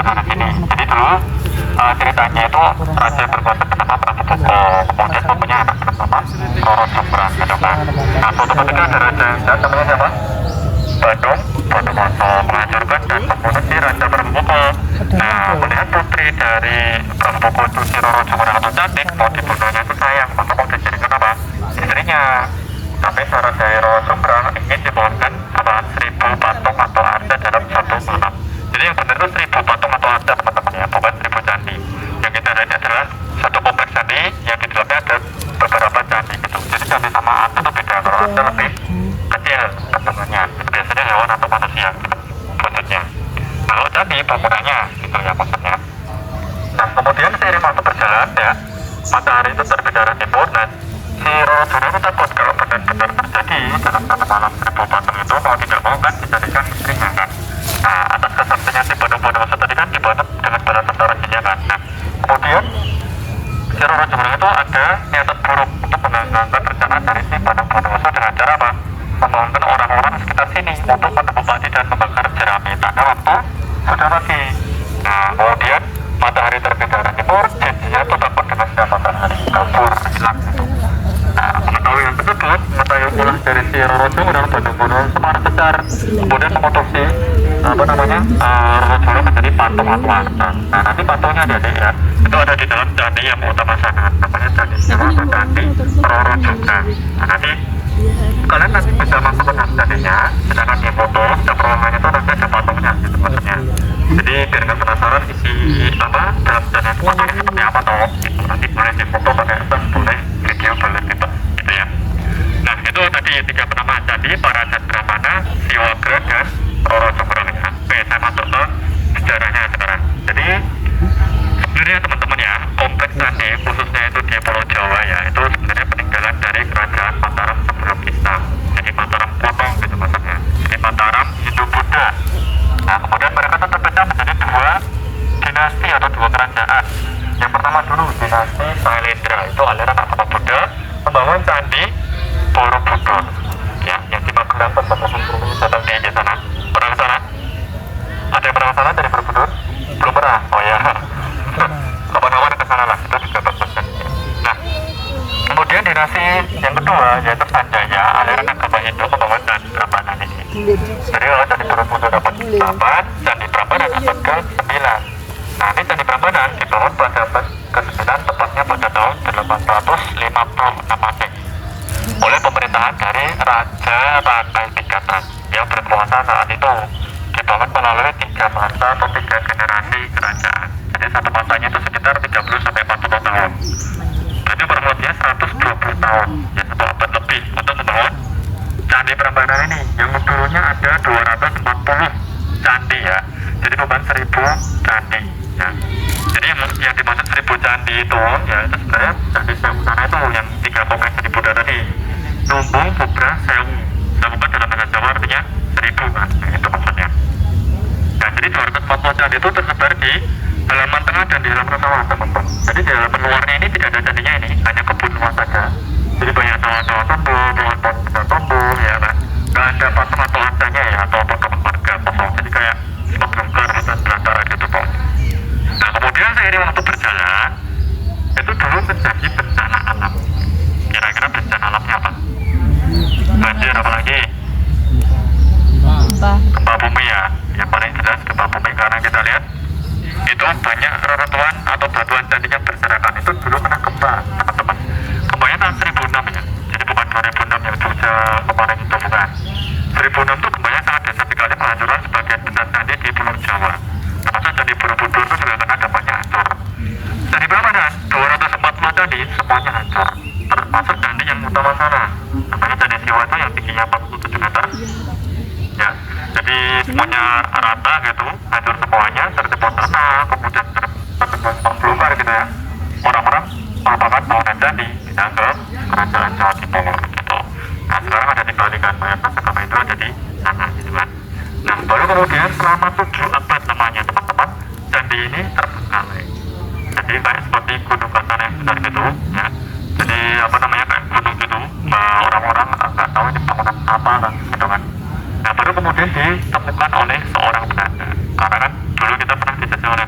sana sini. Jadi dulu ceritanya itu raja berkuasa bernama Prabu Boko, kemudian punya anak bernama Roro Jonggrang gitu kan. Nah suatu ketika ada raja yang jahat namanya siapa? Badung Bondowoso menghancurkan dan membunuh si raja Prabu Boko. Nah melihat putri dari Prabu Boko itu si Roro Jonggrang itu cantik, mau dibunuhnya itu sayang, maka mau dijadikan apa? Istrinya. Tapi syarat dari Roro Jonggrang ingin dibangunkan apa? 1000 patung atau arca dalam satu malam. Jadi yang benar itu 1000 patung atau arca teman-teman ya, bukan 1000 candi. Yang kita lihat adalah satu kompleks candi yang di dalamnya ada beberapa candi gitu. Jadi candi sama arca itu beda. Kalau arca lebih kecil bentukannya, itu biasanya hewan atau manusia gitu, bentuknya. Kalau candi bangunannya gitu ya maksudnya. Nah kemudian seiring waktu berjalan ya, matahari itu terbit dari timur dan si Roro Jonggrang itu takut kalau benar-benar terjadi dalam satu malam 1000 patung itu mau tidak mau kan dijadikan istrinya kan. Nah atas kesaktiannya si Bondowoso tadi kan dibantu dengan bala tentara Jinnya kan. Nah kemudian si Roro Jonggrang itu ada niatan buruk untuk mengganggu rencana dari si Bondowoso dengan cara apa? Membangunkan orang-orang di sekitar sini untuk menempati dan membakar jerami tanda waktu sudah pagi. Nah kemudian matahari terbit dari timur, Jinnya itu takut dengan sinar matahari, kabur hilang gitu. Nah, mengetahui yang tersebut, mengetahui pula dari si Roro Jonggrang Bondowoso semarah besar, kemudian memutusi Roro Jonggrang menjadi patung atau arca. Nah, nanti patungnya jadi ya, itu ada di dalam candi yang utama sana, namanya candi Siwa atau candi Roro Jonggrang. Nah, nanti kalian nanti bisa masuk ke dalam candinya, sedangkan di foto setiap ruangannya itu nanti ada patungnya gitu maksudnya. Jadi biar nggak penasaran isi apa dalam candi itu patungnya seperti apa toh, gitu. Nanti boleh di foto pakai tas, boleh video, boleh gitu ya. Nah itu tadi 3 penama candi para Cendramana, Siwagra dan Roro Jonggrang ya. Oke, saya masuk ke sejarahnya sekarang. Jadi sebenarnya teman-teman ya, kompleks candi khususnya itu di Pulau Jawa ya, itu sebenarnya peninggalan dari kerajaan Mataram sebelum Islam. Jadi Mataram Kuno gitu maksudnya. Jadi Mataram Hindu-Buddha. Nah kemudian mereka itu terpecah menjadi 2 dinasti atau 2 kerajaan. Yang pertama dulu dinasti Sailendra, itu aliran agama Buddha, membangun candi Borobudur ya, yang di Magelang tempat Rasulullah datang di sana. Pernah ke sana? Ada yang pernah ke sana dari Borobudur? Belum pernah? Oh ya kapan-kapan ke sana lah, itu juga bagus kan. Nah kemudian dinasti yang kedua yaitu Sanjaya, aliran agama Hindu, membangun candi Prambanan ini. Jadi kalau candi Borobudur dapat 8, candi Prambanan dapat ke 9. Nah ini candi Prambanan dibangun pada abad ke-9, tepatnya pada tahun 856 Masehi oleh pemerintahan dari Raja Rakai Tingkatan yang berkuasa saat itu. Dibangun melalui 3 masa atau 3 generasi kerajaan. Jadi satu masanya itu sekitar 30-40 tahun. Jadi berumurnya 120 tahun, ya 1 abad lebih untuk membangun candi Prambanan ini. Yang dulunya ada 240 candi ya. Jadi bukan 1000 candi ya. Jadi yang dimaksud 1000 candi itu ya itu sebenarnya candi Sewu sana itu yang 3 kompleks candi Buddha tadi. Lumbung, Bubra, Sewu. Sewu kan dalam bahasa Jawa artinya 1000 kan, itu maksudnya. Nah jadi 240 candi itu tersebar di halaman tengah dan di halaman sawah teman-teman. Jadi di halaman luarnya ini tidak ada candinya ini, hanya kebun luas saja. Jadi banyak sawah-sawah tumbuh, pohon-pohon bisa tumbuh ya kan. Gak ada patung atau arcanya ya, atau perkebun warga kosong. Jadi kayak membongkar hutan belantara gitu toh. Nah kemudian seiring waktu berjalan, itu dulu menjadi bencana alam. Kira-kira bencana alamnya apa? Banjir apalagi? Gempa bumi ya. Yang paling jelas gempa bumi, karena kita lihat itu banyak reruntuhan atau batuan candinya berserakan. Itu dulu kena gempa teman-teman. Gempanya tahun 1006 ya. Jadi bukan 2006 yang Jogja kemarin itu, bukan. 1006 itu gempanya sangat dahsyat sekali, menghancurkan sebagian besar candi di Pulau Jawa. Termasuk candi Borobudur itu juga kena dampaknya hancur. Candi Prambanan 240 candi semuanya hancur, termasuk candi yang utama sana, namanya candi Siwa itu yang tingginya 47 meter ya. Jadi semuanya rata gitu, hancur semuanya, tertimbun tanah, kemudian tertimbun belukar gitu ya. Orang-orang merupakan bangunan candi pindah ke kerajaan Jawa Timur gitu. Nah sekarang ada dikembalikan, mayoritas agama itu ada di sana gitu kan. Nah baru kemudian selama 7 abad namanya teman-teman, candi ini terbengkalai. Jadi kayak seperti gunung Katan yang besar gitu ya. Jadi apa namanya kayak gunung gitu, orang-orang nggak tahu ini bangunan apa kan gitu kan. Nah baru kemudian ditemukan oleh seorang Belanda, karena kan dulu kita pernah dijajah oleh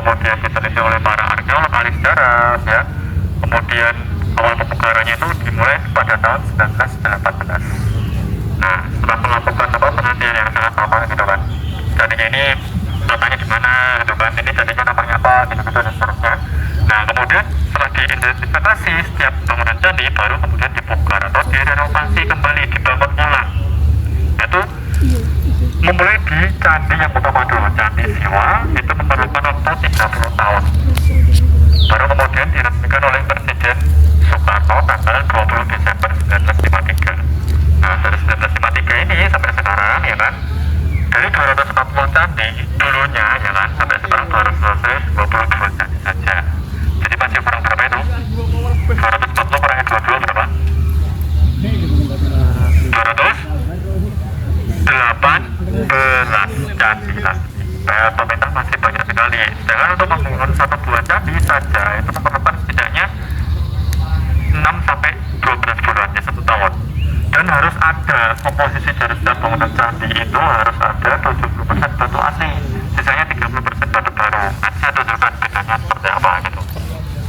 kemudian diteliti oleh para arkeolog ahli sejarah ya. Kemudian awal pembukarannya itu dimulai pada tahun 1918. Nah, setelah melakukan penelitian yang sangat lama gitu kan, jadinya ini letaknya di mana gitu kan, ini jadinya namanya apa gitu dan seterusnya. Nah, kemudian setelah diidentifikasi setiap bangunan candi baru kemudian dibongkar atau direnovasi kembali, dibangun ulang. Itu memulai di candi yang utama dulu, Candi Siwa, itu memerlukan waktu 30 tahun. Baru kemudian diresmikan oleh Presiden Soekarno tanggal 20 Desember 1953. Nah, dari 1953 ini sampai sekarang ya kan, dari 240 candi dulunya ya kan, sampai sekarang baru selesai 22 candi saja. Jadi masih kurang berapa itu? 240 kurangi 22 berapa? 218 candi lagi. Pemerintah masih banyak sekali. Sedangkan untuk membangun satu buah candi saja itu memerlukan setidaknya 6 sampai 12 bulan ya, 1 tahun. Dan harus ada komposisi dari setiap bangunan candi itu harus ada 70% batu asli, sisanya 30% batu baru. Nanti saya tunjukkan bedanya seperti apa gitu.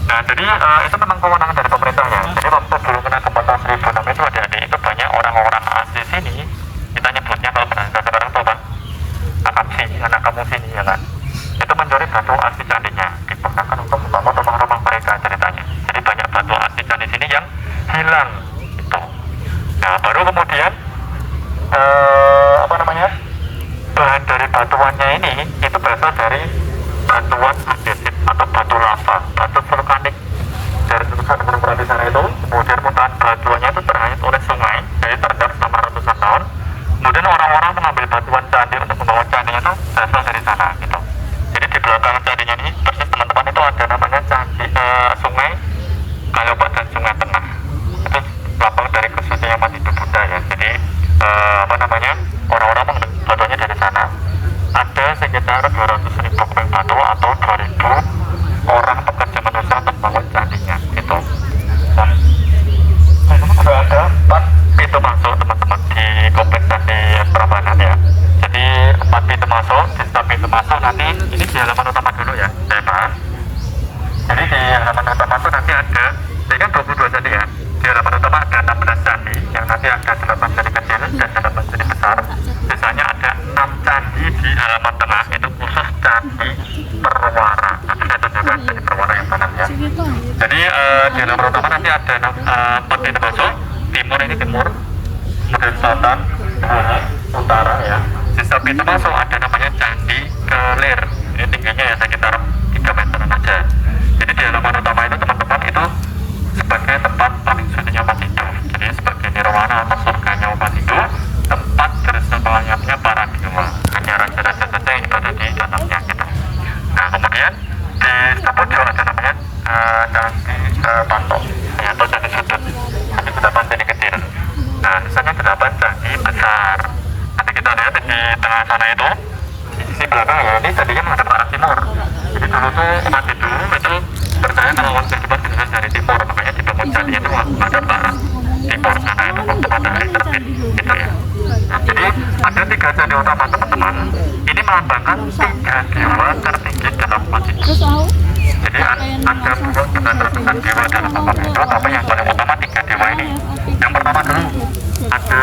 Nah, jadi itu memang kewenangan dari pemerintahnya. Jadi waktu dulu kena gempa tahun 1006 itu adik-adik itu banyak orang-orang asli sini, kita nyebutnya kalau bahasa sekarang tuh kan anak kampung sini ya kan, itu mencuri batu asli candinya, digunakan untuk membangun rumah-rumah mereka ceritanya. Jadi banyak batu asli candi sini yang hilang itu. Nah, baru kemudian bahan dari batuannya ini itu berasal dari batuan andesit atau batu lava, batu vulkanik dari letusan gunung berapi sana itu. Kemudian mutaan batuannya itu terhanyut oleh sungai, jadi terendam selama ratusan tahun. Kemudian orang-orang mengambil batuan candi untuk membangun candinya itu berasal dari sana gitu. Jadi di belakang candinya ini persis teman-teman itu ada namanya candi sungai Kalopak dan Sungai Tengah. Itu lambang dari kesucian mati hidup Buddha ya. Jadi orang-orang mengambil batuannya dari sana. Ada sekitar 200.000 kubik batu atau 2.000 orang pekerja manusia untuk membangun candinya gitu. Nah, ini juga ada 4 pintu masuk teman-teman di kompleks Candi Prambanan ya. Jadi 4 pintu masuk, di setiap pintu masuk nanti ini di halaman utama dulu ya, saya bahas. Jadi di halaman utama itu nanti ada, ini kan 22 candi ya. Di halaman utama ada 16 candi, yang nanti ada 8 candi kecil dan 8 candi besar. Biasanya ada 6 candi di halaman tengah, itu khusus candi Perwara. Nanti saya tunjukkan candi Perwara yang mana ya. Jadi di halaman utama nanti ada 4 pintu masuk. Timur ini timur, kemudian selatan, utara ya. Di setiap pintu masuk ada namanya Candi Kelir. Ini tingginya ya sekitar 3 meteran aja. Jadi di halaman utama itu teman-teman itu sebagai tempat paling sucinya umat Hindu. Jadi sebagai nirwana atau surganya umat Hindu, tempat bersemayamnya para dewa. Hanya raja-raja saja yang ibadah di dalamnya gitu. Nah, kemudian di setiap juga ada namanya Candi Pantok ya, atau Candi Sudut. Candi 8 candi kecil. Nah, sisanya 8 candi besar. Nanti kita lihat di tengah sana itu, di sisi belakang ya, ini candinya menghadap ke arah timur. Jadi dulu tuh umat Hindu itu percaya kalau orang kehidupan bisa dari timur, makanya dibangun candinya itu menghadap ke arah timur sana itu waktu matahari terbit gitu ya. Nah, jadi ada 3 candi utama teman-teman. Ini melambangkan 3 dewa tertinggi dalam umat Hindu. Jadi ada buah dengan ratusan dewa dalam umat Hindu, tapi yang paling utama 3 dewa ini. Yang pertama dulu ada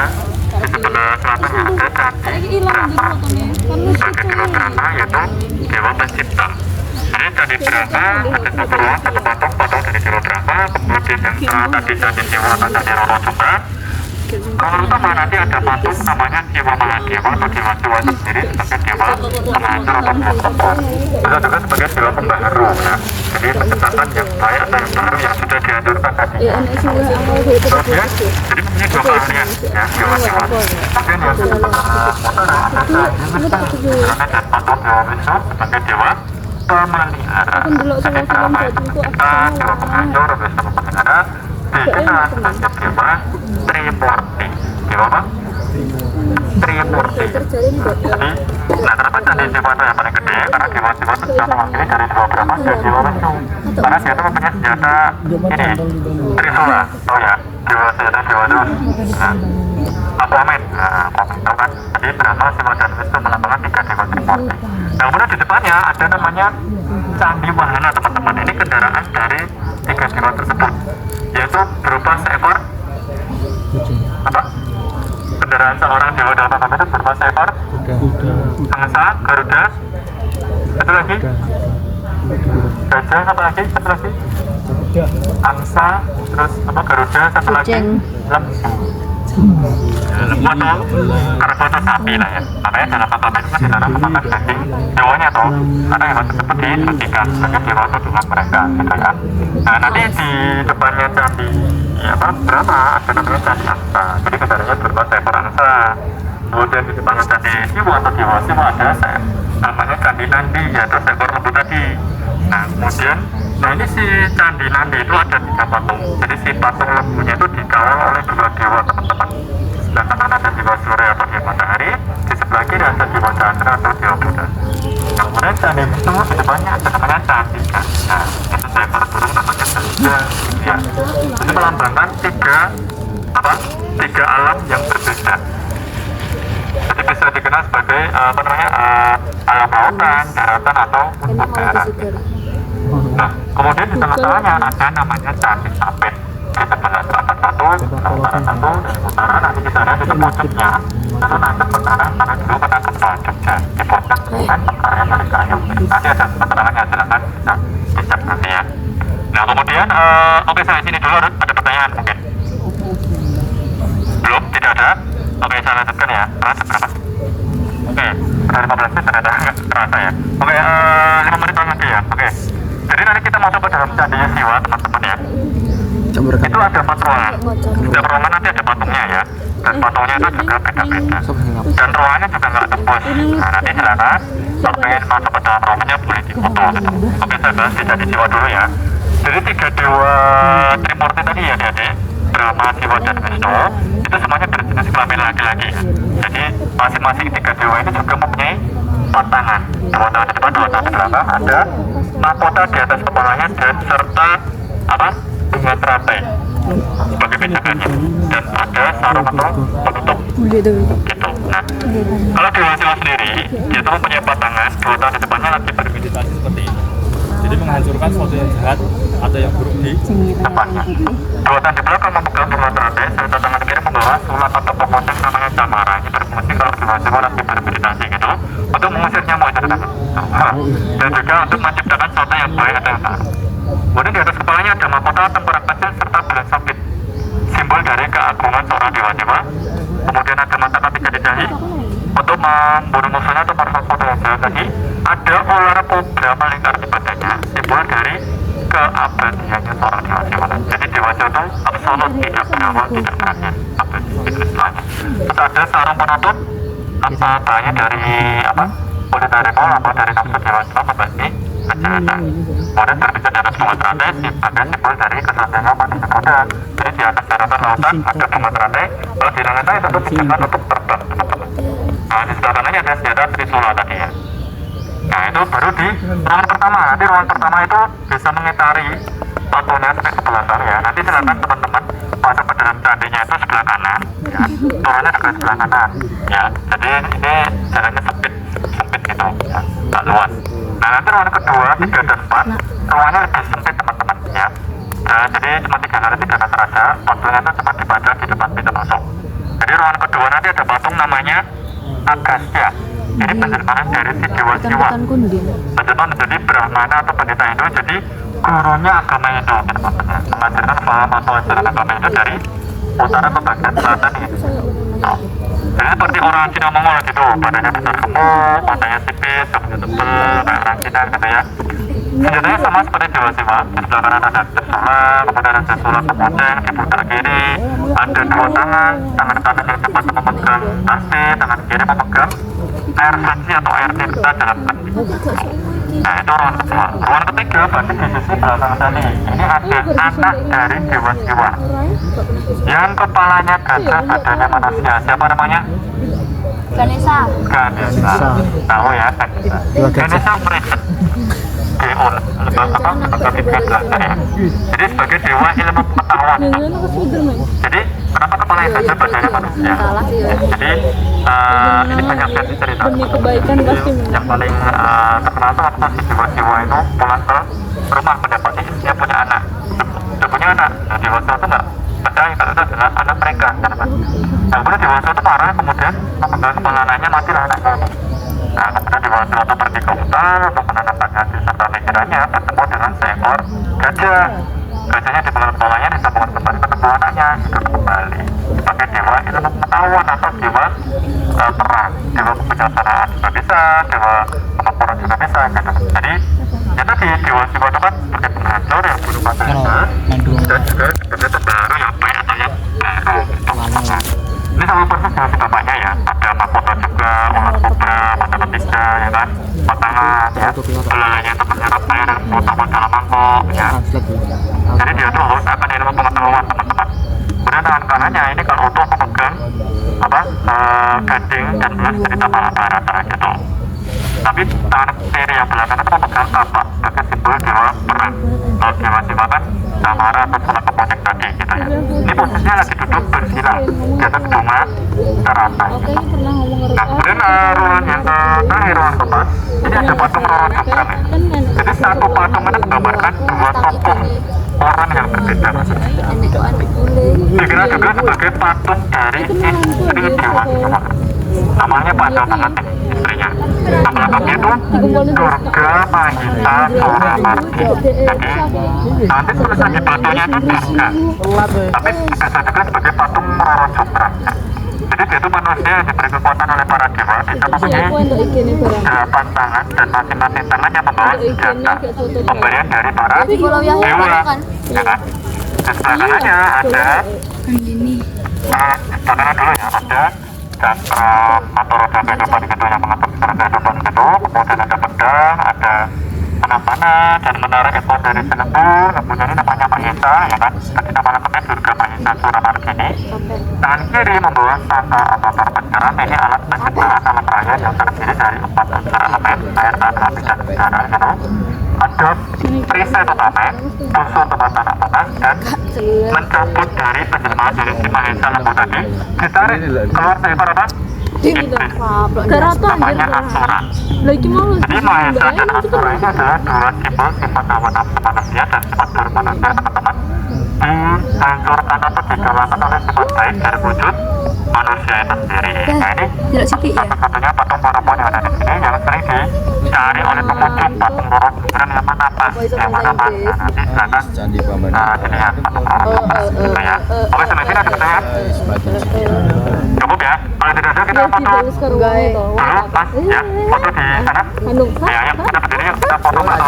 di sebelah selatan ada Candi Brahma. Sebagai dewa Brahma yaitu dewa pencipta. Jadi Candi Brahma ada satu patung dari dewa Brahma. Kemudian yang tadi Candi Siwa atau Candi Roro juga. Kalau utama nanti ada patung namanya Siwa Mahadewa atau Dewa Siwa itu sendiri sebagai dewa penghancur atau dewa kompor. Bisa juga sebagai dewa pembaharu ya. Jadi penciptaan yang baik atau yang baru yang sudah dihancurkan tadi. Kemudian jadi mempunyai 2 keahlian ya, dewa Siwa. Kemudian yang utara ada Candi Wisnu. Dan patung Dewa Wisnu sebagai dewa pemelihara. Jadi Brahma itu pencipta, dewa penghancur, Wisnu pemelihara. Dikenal sebagai dewa Trimurti. Dewa apa? Trimurti. Jadi, nah kenapa Candi Siwa itu yang paling gede? Karena dewa Siwa itu sudah mewakili dari dewa Brahma dan dewa Wisnu. Karena dia itu mempunyai senjata ini, Trisula. Oh ya, dewa senjata dewa terus. Nah, Aquaman. Nah, Aquaman tahu kan? Jadi Brahma, Siwa dan Wisnu melambangkan 3 dewa Trimurti. Nah, kemudian di depannya ada namanya candi wahana teman-teman. Ini kendaraan dari tiga dewa tersebut, yaitu berupa seekor apa? Kendaraan seorang dewa dalam agama itu berupa seekor angsa, garuda, satu lagi gajah, apa lagi? Satu lagi angsa, terus apa? Garuda, satu lagi lembu. Lembu atau kerbau atau sapi lah ya. Makanya dalam agama itu dilarang memakan daging hewanya toh, karena hewan tersebut disucikan sebagai dewa atau tuhan mereka gitu ya. Nah nanti di depannya candi ya apa berapa ada namanya candi angsa, jadi kendaraannya berupa seekor angsa. Kemudian di depannya candi Siwa atau dewa Siwa ada namanya candi Nandi, yaitu seekor lembu tadi. Nah kemudian ini si candi Nandi itu ada 3 patung, jadi si patung lembunya itu dikawal oleh 2 dewa teman-teman. Sebelah kanan ada dewa Surya atau dewa matahari, di sebelah kiri ada dewa Chandra atau dewa Buddha. Nah, kemudian candi Wisnu di depannya ada namanya Candika. Nah, itu seekor burung namanya Candika. Ya, ini melambangkan 3 alam yang berbeda. Jadi bisa dikenal sebagai alam lautan, daratan atau udara. Nah, kemudian di tengah-tengahnya ada namanya Candi Sapit. Di sebelah selatan satu, sebelah utara satu, dan utara nanti kita lihat itu puncaknya. Lalu nanti utara, karena dulu pernah ke Jogja. Di puncak kan pekarya dari kayu. Nanti ada keterangannya, silakan bisa dicek nanti ya. Nah, kemudian, oke sampai sini dulu ada pertanyaan mungkin. Belum? Tidak ada? Oke, saya lanjutkan ya. Lanjut berapa? Oke, udah 15 menit ternyata nggak terasa ya. Oke, 5 menit lagi ya. Oke. Jadi nanti kita masuk ke dalam candi Siwa teman-teman ya. Itu ada 4 ruangan. Setiap ruangan nanti ada patungnya ya. Dan patungnya itu juga beda-beda. Dan ruangannya juga nggak tembus. Nah nanti silakan kalau pengen masuk ke dalam ruangannya boleh difoto gitu. Oke, saya bahas di candi Siwa dulu ya. Jadi 3 dewa Trimurti tadi ya adik-adik, Brahma, Siwa, dan Wisnu, itu semuanya berjenis kelamin laki-laki ya. Jadi masing-masing 3 dewa ini juga mempunyai 4 tangan. 2 tangan di depan, 2 tangan di belakang. Ada mahkota di atas kepalanya dan serta apa? Bunga teratai sebagai pijakannya, dan ada sarung atau penutup gitu. Nah, kalau dewa Siwa sendiri dia itu mempunyai 4 tangan, 2 tangan di depannya lagi bermeditasi seperti ini, jadi menghancurkan sesuatu yang jahat atau yang buruk di depannya. 2 tangan di belakang memegang bunga teratai, serta tangan kiri membawa sulap atau pokoceng namanya camara. Ini berfungsi kalau dewa Siwa lagi bermeditasi gitu untuk mengusir nyamuk itu teman-teman. Dan juga untuk menciptakan sesuatu yang baik atau yang baru. Kemudian di atas kepalanya ada mahkota tengkorak kecil serta bulan sabit, simbol dari keagungan seorang dewa-dewa. Kemudian ada mata ketiga di dahi untuk membunuh musuhnya atau para foto yang jahat tadi. Ada ular kobra melingkar di badannya, simbol dari keabadiannya seorang dewa-dewa. Jadi dewa-dewa itu absolut, tidak berawal, tidak terakhir, abadi itu istilahnya. Terus ada sarung penutup, apa banyak dari apa? Kulit harimau atau dari nafsu dewa-dewa membagi kejahatan. Kemudian berbicara di atas bunga teratai ada simbol dari kesatria manusia muda. Jadi di atas daratan lautan ada bunga teratai, kalau di langitnya itu pijakan untuk terbang teman-teman. Nah di sebelah kanannya ada senjata Trisula tadi ya. Nah itu baru di ruangan pertama. Nanti ruangan pertama itu bisa mengitari patungnya sampai ke belakang ya. Nanti silakan teman-teman masuk ke dalam candinya itu sebelah kanan ya. Turunnya juga sebelah kanan ya. Jadi ini jalannya sempit gitu ya, tak luas. Nah nanti ruangan kedua, 3 dan 4 ruangannya lebih sempit teman-teman ya. Nah, jadi cuma 3 kali 3 meter saja, patungnya itu cuma dipajang di depan pintu masuk. Jadi ruangan kedua nanti ada patung namanya Agastya. Ini penjelmaan dari si dewa Siwa, penjelmaan menjadi Brahmana atau pendeta Hindu, jadi gurunya agama Hindu teman-teman ya. Mengajarkan paham atau ajaran agama Hindu dari utara ke bagian selatan ini. Jadi seperti orang Cina Mongol gitu, badannya besar gemuk, matanya sipit, rambutnya tebal, kayak orang Cina gitu ya. Senjatanya sama seperti dewa Siwa. Di sebelah kanan ada Trisula, kemudian ada sulap pemoceng di putar kiri, ada 2 tangan, tangan kanan yang cepat memegang tasbih, tangan kiri memegang air suci atau air tirta dalam kendi. Nah itu ruangan kedua. Ruangan ketiga berarti di sisi belakang tadi. Ini ada anak dari dewa Siwa yang kepalanya gajah, badannya manusia. Siapa namanya? Ganesha. Tahu ya Ganesha. Ganesha Princess. lembaga tinggi belajar ya. Jadi sebagai dewa ilmu pengetahuan. Jadi kenapa kepala itu saja badannya manusia? Jadi ini banyak versi cerita. Yang paling terkenal itu waktu si dewa-dewa itu pulang ke rumah mendapati istrinya punya anak. Dia punya anak. Nah, dewasa itu nggak percaya kalau itu adalah anak mereka. Nah, kemudian dewasa itu marah, kemudian memegang kepala anaknya, matilah anaknya. Nah, kemudian dewasa itu pergi ke hutan untuk menanamkan hati serta pikirannya, bertemu dengan seekor gajah. Gajahnya dipegang kepalanya, disambungkan kembali ke tubuh anaknya, hidup kembali sebagai dewa ilmu pengetahuan atau dewa perang, dewa kebijaksanaan juga bisa, dewa penempuran juga bisa gitu. Jadi ya tadi dewa Siwa itu kan sebagai penghancur yang bunuh masa dan juga sebagai pembaru yang baik atau yang baru gitu. Ini sama persis dengan bapaknya ya, ada mahkota juga, ular kobra, mata ketiga ya kan, patangan ya, belalainya itu menyerap air dan mengutama dalam mangkok ya. Jadi dia tuh harus akan ilmu pengetahuan teman-teman. Kemudian tangan kanannya ini kalau utuh memegang gading dan belas cerita Mahabharata gitu. Tapi tangan kiri yang belakang itu memegang kapak sebagai simbol dewa perang. Kalau dewa Siwa kan Samara atau salah keponceng tadi gitu ya. Ini posisinya lagi duduk bersila di atas bunga teratai gitu. Nah kemudian ruangan yang terakhir, ruangan keempat, ini ada patung Roro Jonggrang ya. Jadi satu patung ini menggambarkan dua tokoh orang yang berbeda. Dikira juga sebagai patung dari istri dewa Siwa. Namanya padahal banget istrinya. Nama lengkapnya itu Durga Mahisa Suramardi. Jadi nanti tulisan di batunya itu Durga, tapi biasa juga sebagai patung Roro Jonggrang. Jadi dia itu manusia yang diberi kekuatan oleh para dewa. Dia mempunyai 8 tangan dan masing-masing tangannya membawa senjata, pemberian dari para dewa, ya kan? Dan sebelah kanannya ada sebelah kanan dulu ya, ada cakra atau roda kehidupan gitu yang mengatur secara kehidupan gitu. Kemudian ada pedang, ada panah dan menara ekor dari selembur. Kemudian ini namanya Mahesa ya kan. Tadi nama lengkapnya Durga Mahesa Suramardi ini. Tangan kiri membawa saka atau torpedo. Ini alat penciptaan alam raya yang terdiri dari 4 unsur elemen air, tanah, api dan udara gitu. Ada perisai utama, unsur tempat tanah panas dan mencabut dari penjelmaan dari si Mahesa lembu tadi, ditarik keluar dari apa? Iblis, namanya Asura. Jadi Mahesa dan Asura ini adalah dua simbol sifat awan nafsu manusia dan sifat buruk manusia teman-teman. Dihancurkan atau dikalahkan oleh sifat baik dari wujud manusia itu sendiri. Nah ini satu-satunya patung perempuan yang ada di sini yang sering dicari oleh pengunjung, patung Roro Jonggrang yang mana Pak? Yang mana Pak? Nah nanti silakan dilihat patung Roro Jonggrang gitu ya. Oke, sampai sini ada pertanyaan? Cukup ya? Kalau tidak ada kita foto dulu Mas ya, foto di sana. Ya, yang kita berdiri kita foto Mas.